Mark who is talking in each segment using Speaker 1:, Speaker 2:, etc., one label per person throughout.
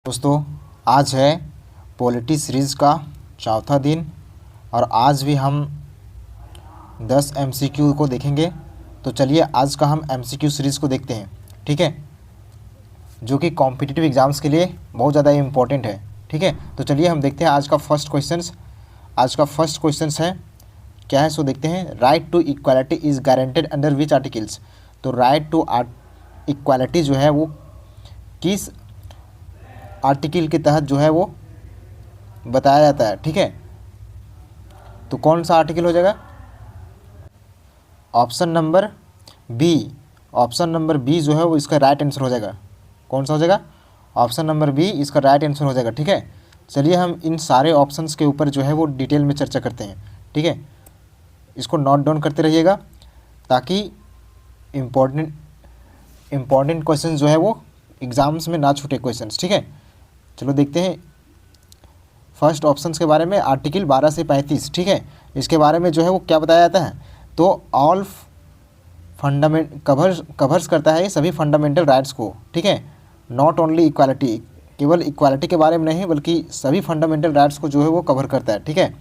Speaker 1: दोस्तों, आज है पॉलिटी सीरीज़ का चौथा दिन और आज भी हम 10 MCQ को देखेंगे। तो चलिए आज का हम MCQ सीरीज़ को देखते हैं, ठीक है, जो कि कॉम्पिटिटिव एग्ज़ाम्स के लिए बहुत ज़्यादा इम्पोर्टेंट है। ठीक है, तो चलिए हम देखते हैं आज का फर्स्ट क्वेश्चन है क्या है, सो देखते हैं। Right to equality is guaranteed under which articles. तो राइट टू इक्वालिटी जो है वो किस आर्टिकल के तहत जो है वो बताया जाता है। ठीक है, तो कौन सा आर्टिकल हो जाएगा? ऑप्शन नंबर बी जो है वो इसका राइट आंसर हो जाएगा। कौन सा हो जाएगा? ऑप्शन नंबर बी इसका राइट आंसर हो जाएगा। ठीक है, चलिए हम इन सारे ऑप्शंस के ऊपर जो है वो डिटेल में चर्चा करते हैं। ठीक है, इसको नोट डाउन करते रहिएगा ताकि इम्पोर्टेंट क्वेश्चन जो है वो एग्ज़ाम्स में ना छूटे क्वेश्चंस। ठीक है, चलो देखते हैं फर्स्ट ऑप्शंस के बारे में। आर्टिकल 12 से 35, ठीक है, इसके बारे में जो है वो क्या बताया जाता है? तो ऑल कवर्स करता है ये सभी फंडामेंटल राइट्स को। ठीक है, नॉट ओनली इक्वालिटी, केवल इक्वालिटी के बारे में नहीं बल्कि सभी फंडामेंटल राइट्स को जो है वो कवर करता है। ठीक है,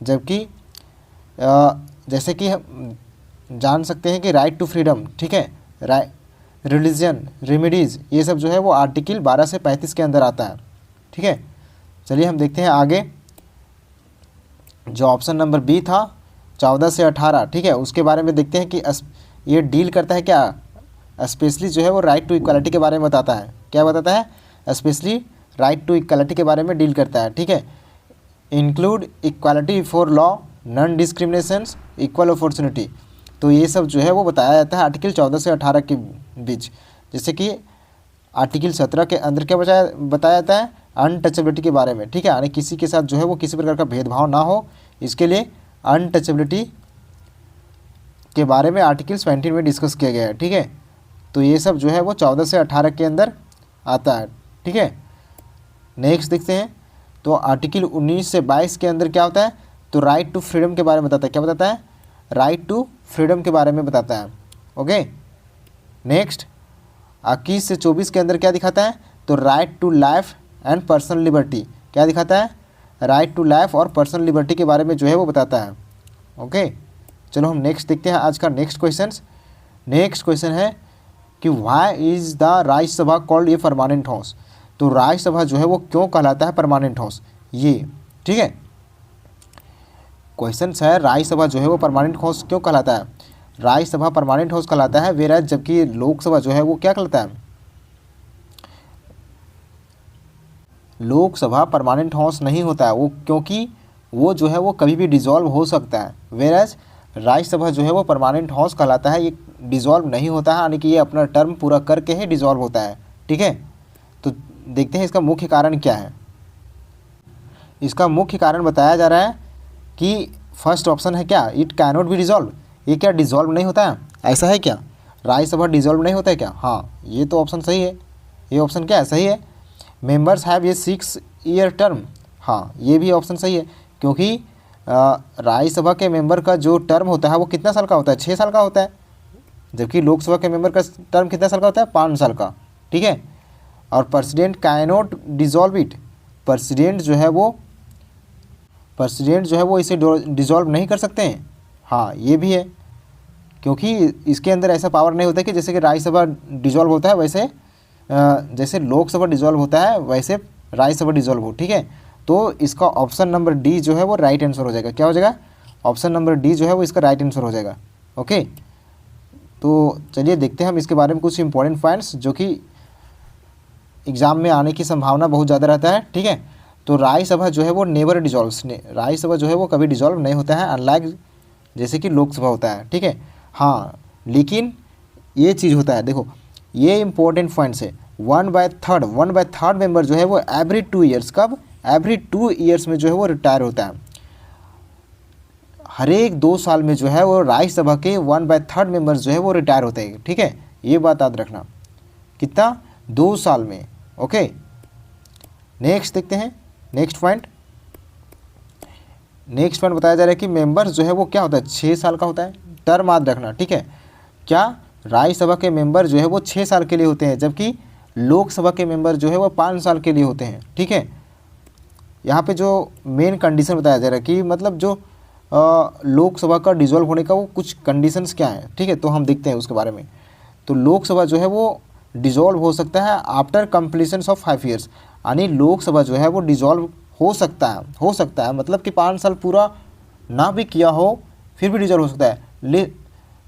Speaker 1: जबकि जैसे कि हम जान सकते हैं कि राइट टू फ्रीडम, ठीक है, रिलीजन, रेमेडीज़, ये सब जो है वो आर्टिकल 12 से 35 के अंदर आता है। ठीक है, चलिए हम देखते हैं आगे। जो ऑप्शन नंबर बी था 14 से 18, ठीक है, उसके बारे में देखते हैं कि ये डील करता है क्या? स्पेशली जो है वो राइट टू इक्वालिटी के बारे में बताता है। क्या बताता है? स्पेशली राइट टू इक्वालिटी के बारे में डील करता है। ठीक है, include equality for law, non discriminations, equal opportunity. तो ये सब जो है वो बताया जाता है आर्टिकल 14 से 18 के बीच। जैसे कि आर्टिकल 17 के अंदर क्या बताया जाता है? अनटचेबिलिटी के बारे में। ठीक है, यानी किसी के साथ जो है वो किसी प्रकार का भेदभाव ना हो, इसके लिए अनटचेबिलिटी के बारे में आर्टिकल 17 में डिस्कस किया गया है। ठीक है, तो ये सब जो है वो 14 से 18 के अंदर आता है। ठीक है, नेक्स्ट देखते हैं। तो आर्टिकल 19 से 22 के अंदर क्या होता है? तो राइट टू फ्रीडम के बारे में बताता है। क्या बताता है? राइट टू फ्रीडम के बारे में बताता है। ओके, नेक्स्ट 21 से 24 के अंदर क्या दिखाता है? तो right to life and personal liberty. क्या दिखाता है? राइट टू लाइफ और पर्सनल लिबर्टी के बारे में जो है वो बताता है। ओके, चलो हम नेक्स्ट देखते हैं आज का नेक्स्ट क्वेश्चन है कि why is the Rajya Sabha called a permanent house. तो राज्यसभा जो है वो क्यों कहलाता है परमानेंट हाउस? ये ठीक है क्वेश्चन है, राज्यसभा जो है वो परमानेंट हाउस क्यों कहलाता है? राज्यसभा परमानेंट हाउस कहलाता है, वेराज जबकि लोकसभा जो है वो क्या कहलाता है? लोकसभा परमानेंट हाउस नहीं होता है वो, क्योंकि वो जो है वो कभी भी डिसॉल्व हो सकता है। वेराज राज्यसभा जो है वो परमानेंट हाउस कहलाता है, ये डिसॉल्व नहीं होता है, यानी कि ये अपना टर्म पूरा करके ही डिसॉल्व होता है। ठीक है, तो देखते हैं इसका मुख्य कारण क्या है। इसका मुख्य कारण बताया जा रहा है कि फर्स्ट ऑप्शन है क्या? It can not be dissolve. ये क्या डिसॉल्व नहीं होता है? ऐसा है क्या? राज्यसभा डिसॉल्व नहीं होता है क्या? हाँ, ये तो ऑप्शन सही है। ये ऑप्शन क्या है? सही है। मेंबर्स हैव ये 6 ईयर टर्म। हाँ, ये भी ऑप्शन सही है, क्योंकि राज्यसभा के मेंबर का जो टर्म होता है वो कितना साल का होता है? 6 साल का होता है, जबकि लोकसभा के मेंबर का टर्म कितना साल का होता है? 5 साल का। ठीक है, और president can not dissolve it. President जो है वो इसे डिसॉल्व नहीं कर सकते हैं। हाँ, ये भी है, क्योंकि इसके अंदर ऐसा पावर नहीं होता कि जैसे कि राज्यसभा डिसॉल्व होता है वैसे जैसे लोकसभा डिसॉल्व होता है वैसे राज्यसभा डिसॉल्व हो। ठीक है, तो इसका ऑप्शन नंबर डी जो है वो राइट आंसर हो जाएगा। क्या हो जाएगा? ऑप्शन नंबर डी जो है वो इसका राइट आंसर हो जाएगा। ओके, तो चलिए देखते हैं हम इसके बारे में कुछ इंपॉर्टेंट पॉइंट्स जो कि एग्ज़ाम में आने की संभावना बहुत ज़्यादा रहता है। ठीक है, तो राज्यसभा जो है वो नेवर डिसॉल्व्स, राज्यसभा जो है वो कभी डिसॉल्व नहीं होता है, अनलाइक जैसे कि लोकसभा होता है। ठीक है, हाँ, लेकिन ये चीज़ होता है, देखो ये इंपॉर्टेंट पॉइंट्स है। 1/3 मेंबर जो है वो एवरी 2 ईयर्स, कब? एवरी 2 ईयर्स में जो है वो रिटायर होता है। हर एक 2 साल में जो है वो राज्यसभा के 1/3 मेंबर्स जो है वो रिटायर होते हैं। ठीक है, ये बात याद रखना। कितना? 2 साल में। ओके, नेक्स्ट देखते हैं नेक्स्ट पॉइंट बताया जा रहा है कि मेंबर्स जो है वो क्या होता है? 6 साल का होता है, टर्म याद रखना। ठीक है, क्या राज्यसभा के मेंबर जो है वो 6 साल के लिए होते हैं, जबकि लोकसभा के मेंबर जो है वो 5 साल के लिए होते हैं, ठीक है। यहाँ पे जो मेन कंडीशन बताया जा रहा है कि मतलब जो लोकसभा का डिसॉल्व होने का वो कुछ कंडीशंस क्या है, ठीक है, तो हम देखते हैं उसके बारे में। तो लोकसभा जो है वो डिसॉल्व हो सकता है आफ्टर कंप्लीशन ऑफ 5 ईयर्स, यानी लोकसभा जो है वो डिसॉल्व हो सकता है मतलब कि 5 साल पूरा ना भी किया हो फिर भी डिसॉल्व हो सकता है।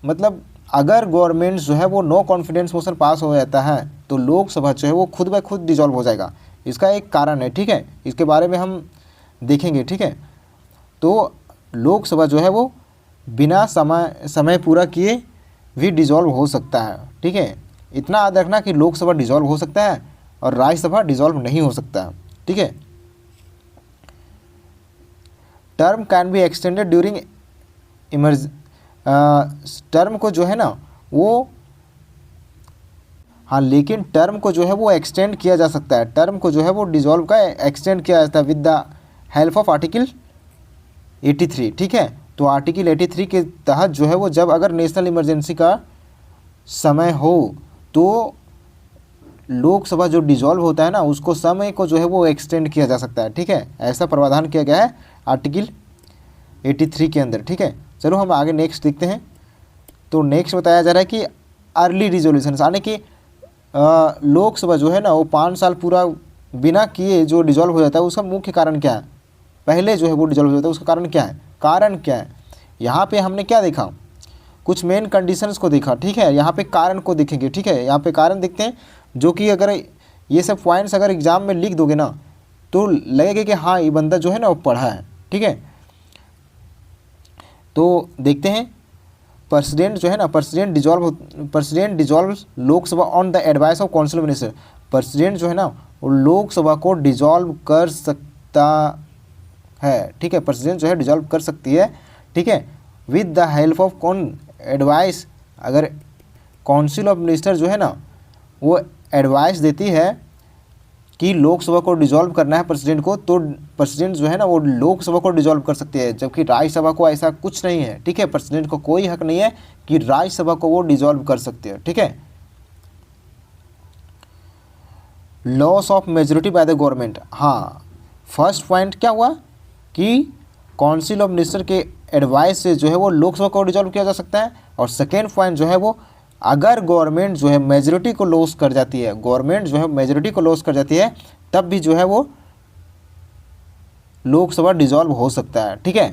Speaker 1: मतलब अगर गवर्नमेंट जो है वो नो कॉन्फिडेंस मोशन पास हो जाता है तो लोकसभा जो है वो खुद ब खुद डिसॉल्व हो जाएगा। इसका एक कारण है, ठीक है, इसके बारे में हम देखेंगे, ठीक है। तो लोकसभा जो है वो बिना समय पूरा किए भी डिसॉल्व हो सकता है, ठीक है। इतना याद रखना कि लोकसभा डिसॉल्व हो सकता है और राज्यसभा डिसॉल्व नहीं हो सकता, ठीक है। Term can be extended during term को जो है ना वो, हाँ, लेकिन टर्म को जो है वो एक्सटेंड किया जा सकता है, टर्म को जो है वो डिसॉल्व का एक्सटेंड किया जाता है with the help of article 83, ठीक है। तो आर्टिकल 83 के तहत जो है वो जब अगर नेशनल इमरजेंसी का समय हो तो लोकसभा जो डिसॉल्व होता है ना उसको समय को जो है वो एक्सटेंड किया जा सकता है, ठीक है। ऐसा प्रावधान किया गया है आर्टिकल 83 के अंदर, ठीक है। चलो हम आगे नेक्स्ट देखते हैं। तो नेक्स्ट बताया जा रहा है कि अर्ली रिजोल्यूशन, यानी कि लोकसभा जो है ना वो 5 साल पूरा बिना किए जो डिसॉल्व हो जाता है उसका मुख्य कारण क्या है, पहले जो है वो डिसॉल्व हो जाता है उसका कारण क्या है। यहाँ पे हमने क्या देखा, कुछ मेन कंडीशंस को देखा, ठीक है। यहाँ पे कारण को देखेंगे, ठीक है। यहाँ पे कारण देखते हैं जो कि अगर ये सब पॉइंट्स अगर एग्जाम में लिख दोगे ना तो लगेगा कि हाँ ये बंदा जो है ना वो पढ़ा है, ठीक है। तो देखते हैं प्रेसिडेंट जो है ना president dissolve Lok Sabha on the advice of council of minister. President जो है ना वो लोकसभा को डिसॉल्व कर सकता है, ठीक है। प्रेसिडेंट जो है डिसॉल्व कर सकती है, ठीक है, विद द हेल्प ऑफ कौन एडवाइस, अगर काउंसिल ऑफ मिनिस्टर जो है ना वो एडवाइस देती है कि लोकसभा को डिसॉल्व करना है प्रेसिडेंट को, तो प्रेसिडेंट जो है ना वो लोकसभा को डिसॉल्व कर सकती है, जबकि राज्यसभा को ऐसा कुछ नहीं है, ठीक है। प्रेसिडेंट को कोई हक नहीं है कि राज्यसभा को वो डिसॉल्व कर सकती है, ठीक है। Loss of majority by the government, हाँ, फर्स्ट पॉइंट क्या हुआ कि काउंसिल ऑफ मिनिस्टर के एडवाइस से जो है वो लोकसभा को डिसॉल्व किया जा सकता है, और सेकेंड पॉइंट जो है वो अगर गवर्नमेंट जो है मेजोरिटी को लॉस कर जाती है, गवर्नमेंट जो है मेजोरिटी को लॉस कर जाती है तब भी जो है वो लोकसभा डिसॉल्व हो सकता है, ठीक है।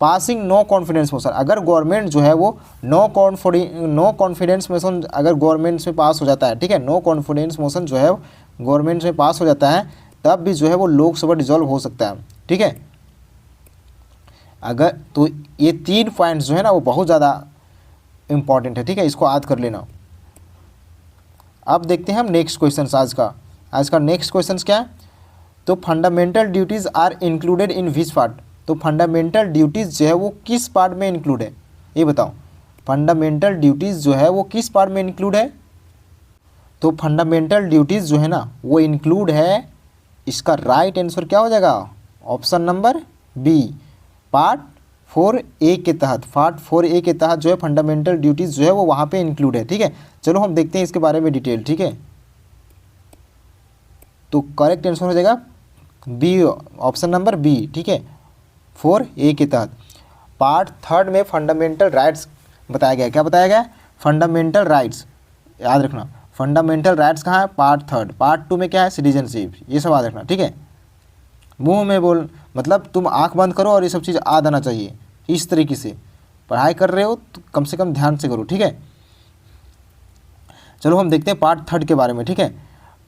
Speaker 1: पासिंग नो कॉन्फिडेंस मोशन, अगर गवर्नमेंट जो है वो नो कॉन्फिडेंस मोशन अगर गवर्नमेंट में पास हो जाता है, ठीक है, नो कॉन्फिडेंस मोशन जो है गवर्नमेंट में पास हो जाता है तब भी जो है वो लोकसभा डिसॉल्व हो सकता है, ठीक है। अगर तो ये 3 पॉइंट्स जो है ना वो बहुत ज़्यादा इम्पॉर्टेंट है, ठीक है, इसको याद कर लेना। अब देखते हैं हम नेक्स्ट क्वेश्चन आज का नेक्स्ट क्वेश्चन क्या है। तो fundamental duties are included in which part, तो फंडामेंटल ड्यूटीज़ जो है वो किस पार्ट में इंक्लूड है, ये बताओ। फंडामेंटल ड्यूटीज़ जो है वो किस पार्ट में इंक्लूड है, तो फंडामेंटल ड्यूटीज़ जो है ना वो इंक्लूड है, इसका राइट आंसर क्या हो जाएगा, option number B, part 4A के तहत, पार्ट 4A के तहत जो है फंडामेंटल ड्यूटीज़ जो है वो वहाँ पे इंक्लूड है, ठीक है। चलो हम देखते हैं इसके बारे में डिटेल, ठीक है। तो करेक्ट आंसर हो जाएगा बी, ऑप्शन नंबर बी, ठीक है, 4A के तहत। पार्ट 3 में फंडामेंटल राइट्स बताया गया, क्या बताया गया, फंडामेंटल राइट्स, याद रखना फंडामेंटल राइट्स कहाँ है, पार्ट 3। पार्ट 2 में क्या है, सिटीजनशिप, ये सब याद रखना, ठीक है। मुंह में बोल, मतलब तुम आंख बंद करो और ये सब चीज़ याद आना चाहिए, इस तरीके से पढ़ाई कर रहे हो तो कम से कम ध्यान से करो, ठीक है। चलो हम देखते हैं पार्ट 3 के बारे में, ठीक है।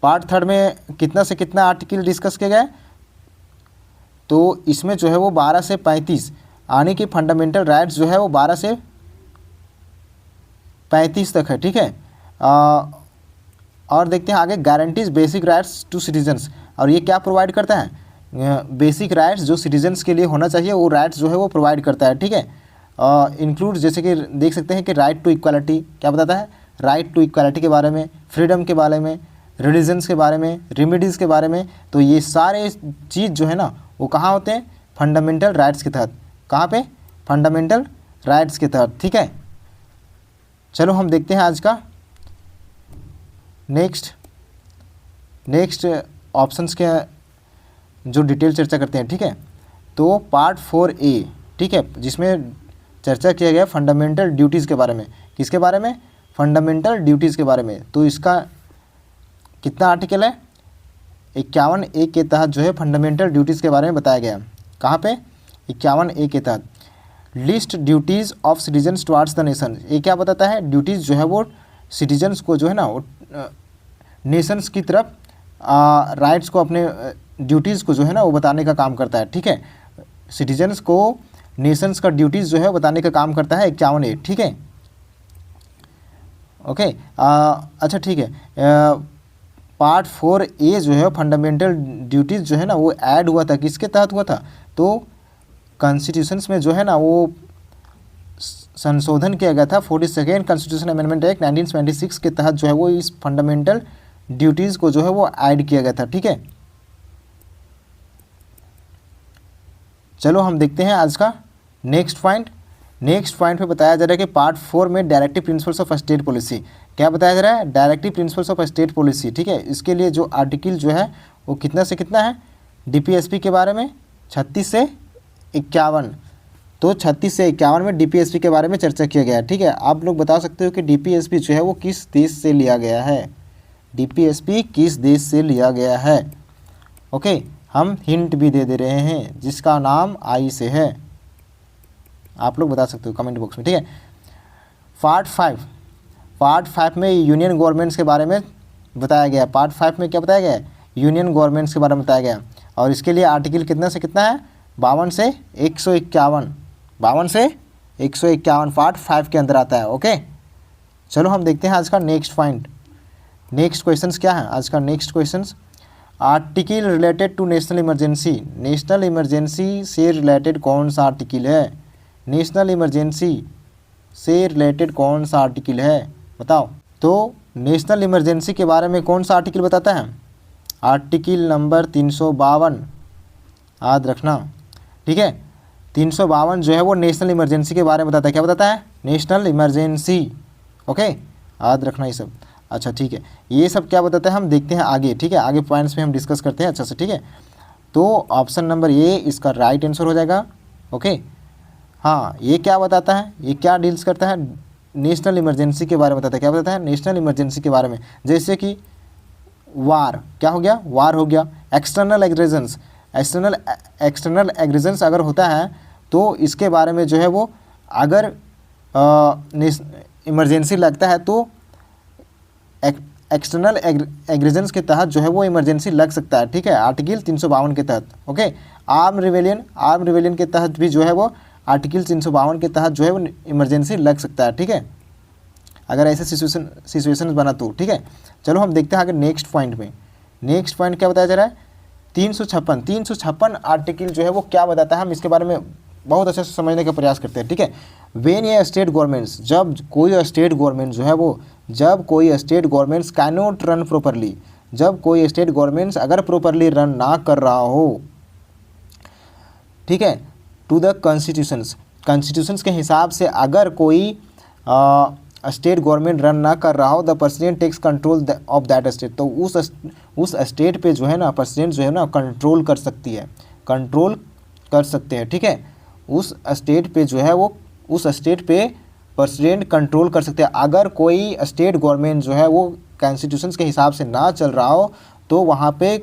Speaker 1: पार्ट 3 में कितना से कितना आर्टिकल डिस्कस किया गया, तो इसमें जो है वो 12 से 35, यानी कि फंडामेंटल राइट्स जो है वो 12 से 35 तक है, ठीक है। और देखते हैं आगे, guarantees basic rights to citizens, और ये क्या प्रोवाइड करता है, बेसिक राइट्स जो सिटीजन्स के लिए होना चाहिए वो राइट्स जो है वो प्रोवाइड करता है, ठीक है। इंक्लूड, जैसे कि देख सकते हैं कि राइट टू इक्वालिटी क्या बताता है, राइट टू इक्वालिटी के बारे में, फ्रीडम के बारे में, रिलीजन्स के बारे में, रेमेडीज़ के बारे में। तो ये सारे चीज़ जो है ना वो कहाँ होते हैं, फंडामेंटल राइट्स के तहत, कहाँ पे, फंडामेंटल राइट्स के तहत, ठीक है। चलो हम देखते हैं आज का नेक्स्ट नेक्स्ट ऑप्शंस के जो डिटेल चर्चा करते हैं, ठीक है। तो पार्ट 4A, ठीक है, जिसमें चर्चा किया गया फंडामेंटल ड्यूटीज़ के बारे में। किसके बारे में? फंडामेंटल ड्यूटीज़ के बारे में। तो इसका कितना आर्टिकल है? 51A के तहत जो है फंडामेंटल ड्यूटीज़ के बारे में बताया गया। कहाँ पे? 51A के तहत list duties of citizens towards the nation. ये क्या बताता है? ड्यूटीज़ जो है वो सिटीजन्स को जो है ना वो नेशंस की तरफ राइट्स को, अपने ड्यूटीज़ को जो है ना वो बताने का काम करता है, ठीक है। सिटीजन्स को नेशंस का ड्यूटीज़ जो है बताने का काम करता है 51A, ठीक है। ओके, अच्छा ठीक है। पार्ट 4A जो है फंडामेंटल ड्यूटीज़ जो है ना वो ऐड हुआ था, किसके तहत हुआ था? तो कॉन्स्टिट्यूशंस में जो है ना वो संशोधन किया गया था 42nd कॉन्स्टिट्यूशन अमेंडमेंट एक्ट 1976 के तहत जो है वो इस फंडामेंटल ड्यूटीज़ को जो है वो ऐड किया गया था, ठीक है। चलो हम देखते हैं आज का नेक्स्ट पॉइंट। नेक्स्ट पॉइंट पे बताया जा रहा है कि पार्ट 4 में directive principles of state policy. क्या बताया जा रहा है? Directive principles of state policy, ठीक है। इसके लिए जो आर्टिकल जो है वो कितना से कितना है? डीपीएसपी के बारे में 36 से 51। तो 36 से 51 में डीपीएसपी के बारे में चर्चा किया गया है, ठीक है। आप लोग बता सकते हो कि डीपीएसपी जो है वो किस देश से लिया गया है? डीपीएसपी किस देश से लिया गया है? ओके, हम हिंट भी दे रहे हैं जिसका नाम आई से है। आप लोग बता सकते हो कमेंट बॉक्स में, ठीक है। पार्ट 5 में यूनियन गवर्नमेंट्स के बारे में बताया गया। पार्ट 5 में क्या बताया गया है? यूनियन गवर्नमेंट्स के बारे में बताया गया। और इसके लिए आर्टिकल कितना से कितना है? 52 से 151। 52 से 151 पार्ट 5 के अंदर आता है। ओके, चलो हम देखते हैं आज का नेक्स्ट पॉइंट। नेक्स्ट क्वेश्चंस क्या है आज का? Next questions article related to national emergency. National emergency से रिलेटेड कौन सा आर्टिकल है? नेशनल इमरजेंसी से रिलेटेड कौन सा आर्टिकल है? बताओ। तो नेशनल इमरजेंसी के बारे में कौन सा आर्टिकल बताता है? आर्टिकल नंबर 352, याद रखना, ठीक है। 352 जो है वो नेशनल इमरजेंसी के बारे में बताता है। क्या बताता है? National emergency. ओके, याद रखना ये सब। अच्छा ठीक है, ये सब क्या बताता है हम देखते हैं आगे, ठीक है। आगे पॉइंट्स में हम डिस्कस करते हैं अच्छा से, ठीक है। तो ऑप्शन नंबर ए इसका राइट आंसर हो जाएगा। ओके, हाँ, ये क्या बताता है? ये क्या डील्स करता है? नेशनल इमरजेंसी के बारे में बताता है। क्या बताता है? नेशनल इमरजेंसी के बारे में। जैसे कि वार, क्या हो गया? वार हो गया। एक्सटर्नल एग्रेशंस, एक्सटर्नल एग्रेशंस अगर होता है तो इसके बारे में जो है वो अगर इमरजेंसी लगता है तो एक्सटर्नल एग्रेशंस के तहत जो है वो इमरजेंसी लग सकता है, ठीक है, आर्टिकल 352 के तहत। ओके, आर्म रिवेलियन के तहत भी जो है वो आर्टिकल 352 के तहत जो है वो इमरजेंसी लग सकता है, ठीक है, अगर ऐसे सिचुएशन बना तो, ठीक है। चलो हम देखते हैं आगे नेक्स्ट पॉइंट में। नेक्स्ट पॉइंट क्या बताया जा रहा है? 356 आर्टिकल जो है वो क्या बताता है, हम इसके बारे में बहुत अच्छे से समझने का प्रयास करते हैं, ठीक है। वेन ये स्टेट गवर्नमेंट्स, जब कोई स्टेट गवर्नमेंट जो है वो, जब कोई state governments cannot run properly, जब कोई स्टेट गवर्नमेंट्स अगर प्रॉपरली रन ना कर रहा हो, ठीक है, टू द कॉन्स्टिट्यूशंस के हिसाब से अगर कोई स्टेट गवर्नमेंट रन ना कर रहा हो, the president takes control of that state. तो उस स्टेट पे जो है ना प्रेसिडेंट जो है ना कंट्रोल कर सकती है, कंट्रोल कर सकते हैं, ठीक है। उस स्टेट पे जो है वो, उस स्टेट पे प्रेसिडेंट कंट्रोल कर सकते हैं। अगर कोई स्टेट गवर्नमेंट जो है वो कॉन्स्टिट्यूशंस के हिसाब से ना चल रहा हो तो वहाँ पे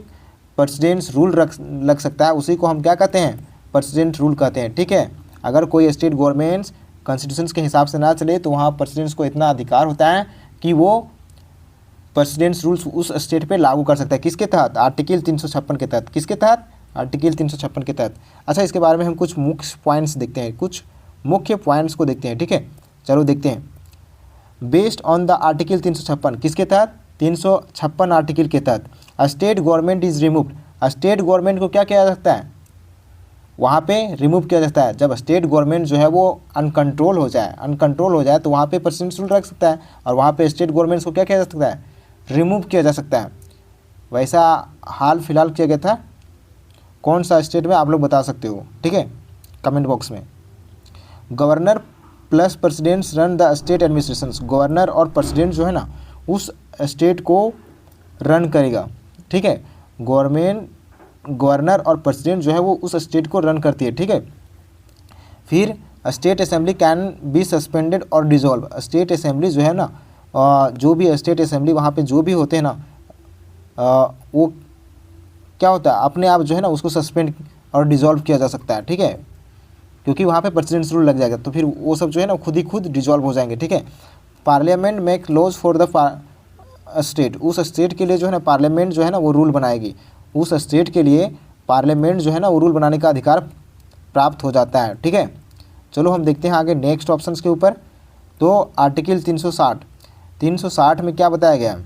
Speaker 1: प्रेसिडेंट्स रूल लग सकता है। उसी को हम क्या कहते हैं? प्रेसिडेंट रूल कहते हैं, ठीक है। अगर कोई स्टेट गवर्नमेंट्स कॉन्स्टिट्यूशंस के हिसाब से ना चले तो वहाँ प्रेसिडेंट्स को इतना अधिकार होता है कि वो प्रेसिडेंट्स रूल्स उस स्टेट पे लागू कर सकता है। किसके तहत? आर्टिकल 356 के तहत। किसके तहत? आर्टिकल 356 के तहत। अच्छा, इसके बारे में हम कुछ मुख्य पॉइंट्स देखते हैं, कुछ मुख्य पॉइंट्स को देखते हैं, ठीक है। चलो देखते हैं। बेस्ड ऑन द आर्टिकल 356, किसके तहत? 356 आर्टिकल के तहत state government is removed. State government को क्या किया जा सकता है? वहाँ पे रिमूव किया जाता है। जब स्टेट गवर्नमेंट जो है वो अनकंट्रोल हो जाए तो वहाँ पे प्रेसिडेंट रूल रख सकता है और वहाँ पे स्टेट गवर्नमेंट्स को क्या किया जा सकता है? रिमूव किया जा सकता है। वैसा हाल फिलहाल किया गया था कौन सा स्टेट में, आप लोग बता सकते हो, ठीक है, कमेंट बॉक्स में। Governor plus presidents run the state administration. Governor और प्रेसिडेंट जो है ना उस स्टेट को रन करेगा, ठीक है। गवर्नर और प्रेसिडेंट जो है वो उस स्टेट को रन करती है, ठीक है। फिर state assembly can be suspended और डिजॉल्व। स्टेट असेंबली जो है ना, जो भी स्टेट असेंबली वहाँ पे जो भी होते हैं ना, वो क्या होता है, अपने आप जो है ना उसको सस्पेंड और डिजॉल्व किया जा सकता है, ठीक है, क्योंकि वहाँ पे प्रेसिडेंट्स रूल लग जाएगा, तो फिर वो सब जो है ना खुद ही खुद डिजॉल्व हो जाएंगे, ठीक है। Parliament make laws for the state. उस स्टेट के लिए जो है ना पार्लियामेंट जो है ना वो रूल बनाएगी। उस स्टेट के लिए पार्लियामेंट जो है ना वो रूल बनाने का अधिकार प्राप्त हो जाता है, ठीक है। चलो हम देखते हैं आगे नेक्स्ट ऑप्शन के ऊपर। तो आर्टिकल 360 में क्या बताया गया है,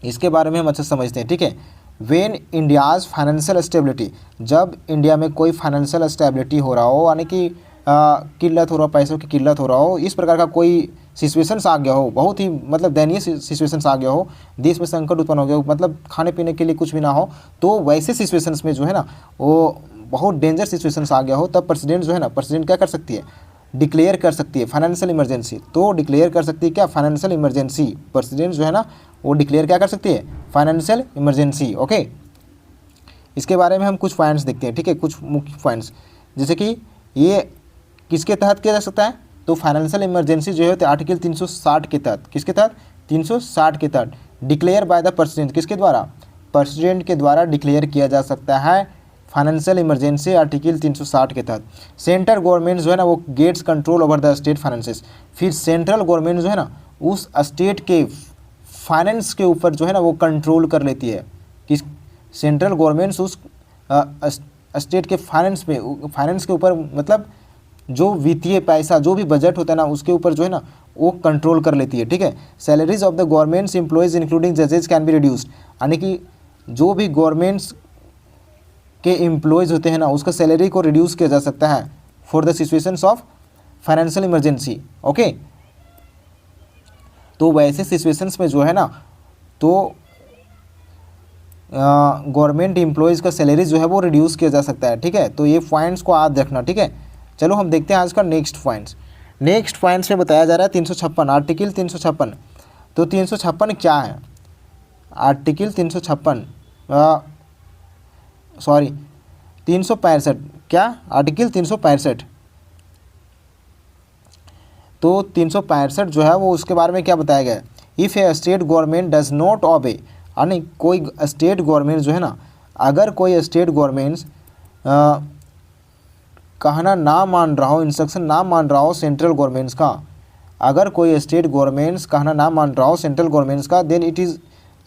Speaker 1: इसके बारे में हम अच्छे समझते हैं, ठीक है। वेन इंडियाज़ फाइनेंशियल स्टेबिलिटी, जब इंडिया में कोई फाइनेंशियल स्टेबिलिटी हो रहा हो, यानी कि किल्लत हो रहा हो, पैसों की किल्लत हो रहा हो, इस प्रकार का कोई सिचुएशंस आ गया हो, बहुत ही मतलब दयनीय सिचुएशंस आ गया हो, देश में संकट उत्पन्न हो गया हो, मतलब खाने पीने के लिए कुछ भी ना हो, तो वैसे सिचुएशंस में जो है ना वो बहुत डेंजर सिचुएशंस आ गया हो, तब प्रेसिडेंट जो है ना, प्रेसिडेंट क्या कर सकती है, डिक्लेयर कर सकती है फाइनेंशियल इमरजेंसी। तो डिक्लेयर कर सकती है क्या, फाइनेंशियल इमरजेंसी। प्रेसिडेंट जो है ना वो डिक्लेयर क्या कर सकती है, फाइनेंशियल इमरजेंसी, ओके। इसके बारे में हम कुछ पॉइंट्स देखते हैं, ठीक है, कुछ मुख्य पॉइंट्स, जैसे कि ये किसके तहत किया जा सकता है, तो फाइनेंशियल इमरजेंसी जो है आर्टिकल 360 के तहत, किसके तहत, 360 के तहत, डिक्लेयर बाय द प्रेसिडेंट, किसके द्वारा, प्रेसिडेंट के द्वारा डिक्लेयर किया जा सकता है फाइनेंशियल इमरजेंसी आर्टिकल 360 के तहत। सेंट्रल गवर्नमेंट जो है ना वो gets control over the state finances. फिर सेंट्रल गवर्नमेंट जो है ना उस स्टेट के फाइनेंस के ऊपर जो है ना वो कंट्रोल कर लेती है। किस, सेंट्रल गवर्नमेंट उस स्टेट के फाइनेंस के ऊपर, मतलब जो वित्तीय पैसा जो भी बजट होता है ना उसके ऊपर जो है ना वो कंट्रोल कर लेती है, ठीक है। Salaries of the governments employees including जजेस कैन बी रिड्यूस्ड, यानी कि जो भी गवर्नमेंट्स के एम्प्लॉयज़ होते हैं ना उसका सैलरी को रिड्यूस किया जा सकता है for the situations of financial emergency, okay. तो वैसे सिचुएशंस में जो है ना तो गवर्नमेंट एम्प्लॉयज़ का सैलरी जो है वो रिड्यूस किया जा सकता है, ठीक है। तो ये पॉइंट्स को याद रखना, ठीक है। चलो हम देखते हैं आज का नेक्स्ट पॉइंट्स। नेक्स्ट पॉइंट्स में बताया जा रहा है 356, आर्टिकल 356। तो 356 क्या है, आर्टिकल 365 365, क्या, आर्टिकल 365। तो 365 जो है वो उसके बारे में क्या बताया गया है, if A state government does not obey, यानी कोई स्टेट गवर्नमेंट जो है ना, अगर कोई स्टेट गवर्नमेंट्स कहना ना मान रहा हो, इंस्ट्रक्शन ना मान रहा हो सेंट्रल गवर्नमेंट्स का, अगर कोई स्टेट गवर्नमेंट्स कहना ना मान रहा हो सेंट्रल गवर्नमेंट्स का, then it is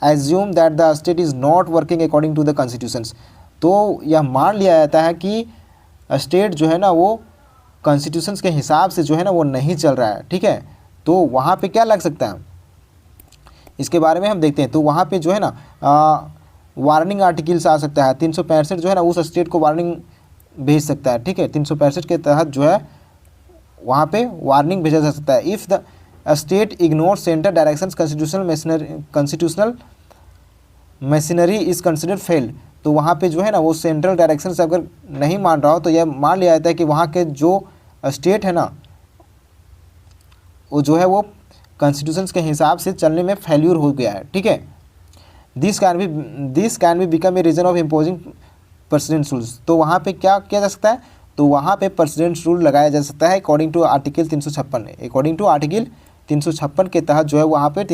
Speaker 1: assume that the state is not working according to the constitutions. तो यह मान लिया जाता है कि स्टेट जो है ना वो कॉन्स्टिट्यूशंस के हिसाब से जो है ना वो नहीं चल रहा है, ठीक है। तो वहाँ पे क्या लग सकता है, इसके बारे में हम देखते हैं। तो वहाँ पे जो है ना वार्निंग आर्टिकल्स आ सकता है, 365 जो है ना उस स्टेट को वार्निंग भेज सकता है, ठीक है। 365 के तहत जो है वहाँ पे वार्निंग भेजा जा सकता है। If the state ignore centre directions constitutional machinery is considered failed. तो वहाँ पे जो है ना वो सेंट्रल डायरेक्शन से अगर नहीं मान रहा हो तो यह मान लिया जाता है कि वहाँ के जो स्टेट है ना वो जो है वो कॉन्स्टिट्यूशंस के हिसाब से चलने में फेल्यूर हो गया है, ठीक है। This can be become a reason of imposing presidents rules. तो वहाँ पे क्या किया जा सकता है, तो वहाँ पे प्रेसिडेंट्स रूल लगाया जा सकता है according to article 356। According to article 356 के तहत जो है वहाँ पे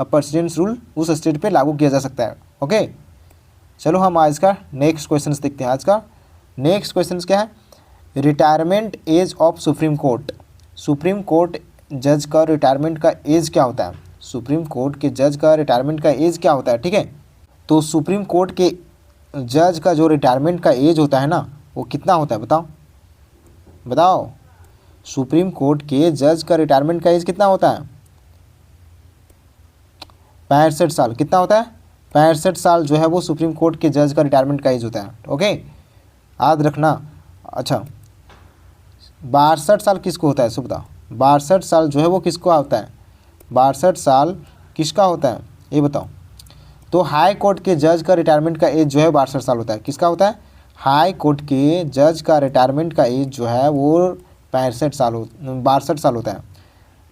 Speaker 1: प्रेसिडेंट्स रूल उस स्टेट पे लागू किया जा सकता है, ओके। चलो हम आज का नेक्स्ट क्वेश्चन देखते हैं। आज का नेक्स्ट क्वेश्चन क्या है, retirement age of supreme court. Supreme court जज का रिटायरमेंट का एज क्या होता है, सुप्रीम कोर्ट के जज का रिटायरमेंट का एज क्या होता है, ठीक है। तो सुप्रीम कोर्ट के जज का जो रिटायरमेंट का एज होता है ना वो कितना होता है, बताओ सुप्रीम कोर्ट के जज का रिटायरमेंट का एज कितना होता है, 65 साल। कितना होता है, 65 साल जो है वो सुप्रीम कोर्ट के जज का रिटायरमेंट का एज होता है, ओके, याद रखना। अच्छा 62 साल किसको होता है, सो बताओ, 62 साल जो है वो किसको होता है, 62 साल किसका होता है ये बताओ। तो हाई कोर्ट के जज का रिटायरमेंट का एज जो है 62 साल होता है। किसका होता है, हाई कोर्ट के जज का रिटायरमेंट का एज जो है वो 62 साल होता है।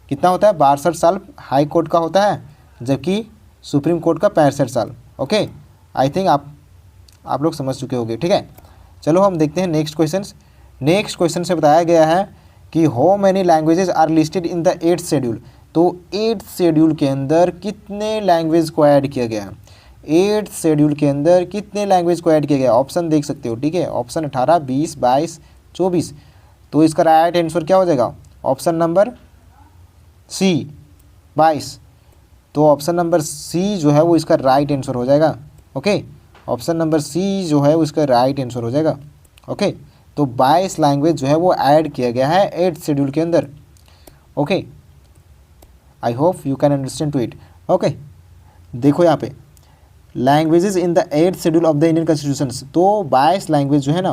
Speaker 1: कितना होता है, 62 साल हाई कोर्ट का होता है, जबकि सुप्रीम कोर्ट का 65 साल, ओके। आई थिंक आप लोग समझ चुके होंगे, ठीक है। चलो हम देखते हैं नेक्स्ट क्वेश्चन। नेक्स्ट क्वेश्चन से बताया गया है कि how many languages are listed in the 8th schedule. तो 8th शेड्यूल के अंदर कितने लैंग्वेज को ऐड किया गया है, 8th शेड्यूल के अंदर कितने लैंग्वेज को ऐड किया गया है। ऑप्शन देख सकते हो, ठीक है। ऑप्शन 18, 20, 22, 24। तो इसका राइट आंसर क्या हो जाएगा, ऑप्शन नंबर सी 22। तो ऑप्शन नंबर सी जो है वो इसका राइट आंसर हो जाएगा। ओके, ऑप्शन नंबर सी जो है वो इसका राइट आंसर हो जाएगा। ओके, तो 22 लैंग्वेज जो है वो ऐड किया गया है 8th शेड्यूल के अंदर। Okay, I hope you can understand to it. Okay, देखो यहाँ पे languages in the 8th schedule of the Indian constitution. तो 22 लैंग्वेज जो है ना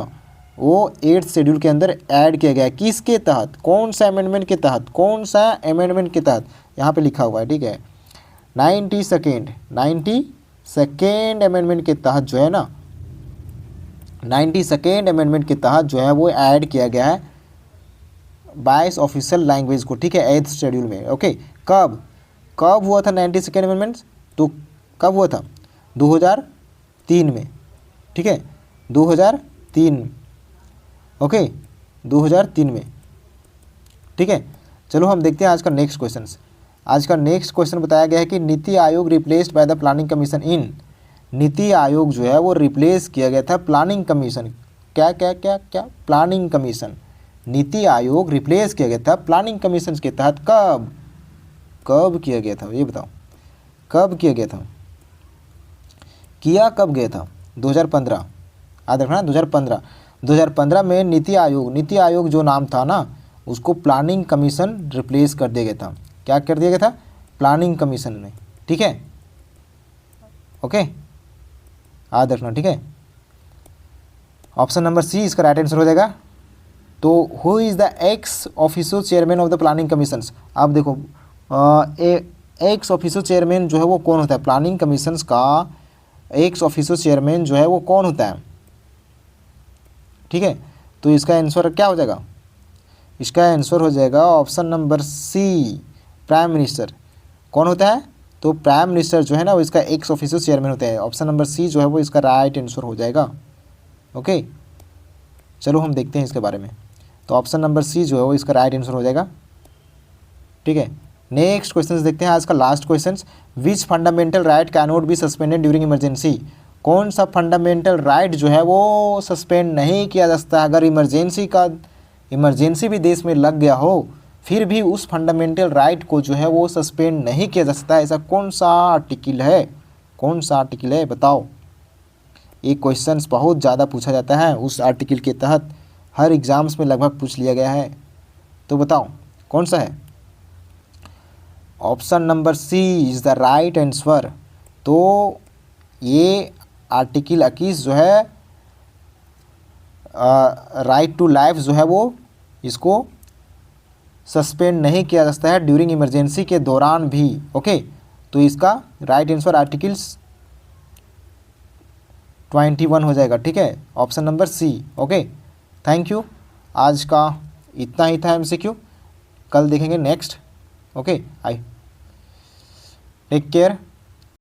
Speaker 1: वो 8th शेड्यूल के अंदर ऐड किया गया है। किसके तहत, कौन सा अमेंडमेंट के तहत, कौन सा अमेंडमेंट के तहत, यहाँ पे लिखा हुआ है, ठीक है। 92nd अमेंडमेंट के तहत जो है ना, 92nd अमेंडमेंट के तहत जो है वो ऐड किया गया है 22 ऑफिशियल लैंग्वेज को, ठीक है, 8th शेड्यूल में। ओके, कब हुआ था 92nd अमेंडमेंट, तो कब हुआ था 2003 में, ठीक है, 2003। ओके, 2003 में, ठीक है। चलो हम देखते हैं आज का नेक्स्ट क्वेश्चन। आज का नेक्स्ट क्वेश्चन बताया गया है कि NITI Aayog replaced by the planning commission इन। नीति आयोग जो है वो रिप्लेस किया गया था प्लानिंग कमीशन। क्या planning commission, NITI Aayog replace किया गया था प्लानिंग कमीशन के तहत। कब किया गया था, ये बताओ, कब किया गया था, कब गया था, 2015। याद रखना, 2015 में नीति आयोग जो नाम था ना उसको प्लानिंग कमीशन रिप्लेस कर दिया गया था। क्या कर दिया गया था, प्लानिंग कमीशन में, ठीक है। ओके, याद रखना, ठीक है। ऑप्शन नंबर सी इसका राइट आंसर हो जाएगा। तो who is the x official chairman of the planning commission. अब देखो एक्स ऑफिशियल चेयरमैन जो है वो कौन होता है, प्लानिंग कमीशन का एक्स ऑफिशियल चेयरमैन जो है वो कौन होता है, ठीक है। तो इसका आंसर क्या हो जाएगा, इसका आंसर हो जाएगा option number C, prime minister. कौन होता है, तो प्राइम मिनिस्टर जो है ना वो इसका एक्स ऑफिशियल चेयरमैन होता है। ऑप्शन नंबर सी जो है वो इसका राइट आंसर हो जाएगा। ओके, चलो हम देखते हैं इसके बारे में। तो ऑप्शन नंबर सी जो है वो इसका राइट आंसर हो जाएगा, ठीक है। नेक्स्ट क्वेश्चन देखते हैं आज का last question. Which fundamental right can not be suspended during emergency. कौन सा फंडामेंटल राइट जो है वो सस्पेंड नहीं किया जा सकता, अगर इमरजेंसी भी देश में लग गया हो फिर भी उस फंडामेंटल राइट को जो है वो सस्पेंड नहीं किया जा सकता। ऐसा कौन सा आर्टिकल है, कौन सा आर्टिकल है बताओ। ये क्वेश्चन बहुत ज़्यादा पूछा जाता है, उस आर्टिकल के तहत हर एग्जाम्स में लगभग पूछ लिया गया है। तो बताओ कौन सा है। Option number C is the right answer. तो ये आर्टिकल 21 जो है राइट टू लाइफ जो है वो इसको सस्पेंड नहीं किया जा सकता है ड्यूरिंग इमरजेंसी के दौरान भी। ओके, तो इसका राइट आंसर आर्टिकल 21 हो जाएगा, ठीक है, option number C. Okay, thank you. आज का इतना ही था MCQ, कल देखेंगे next. Okay, I take care.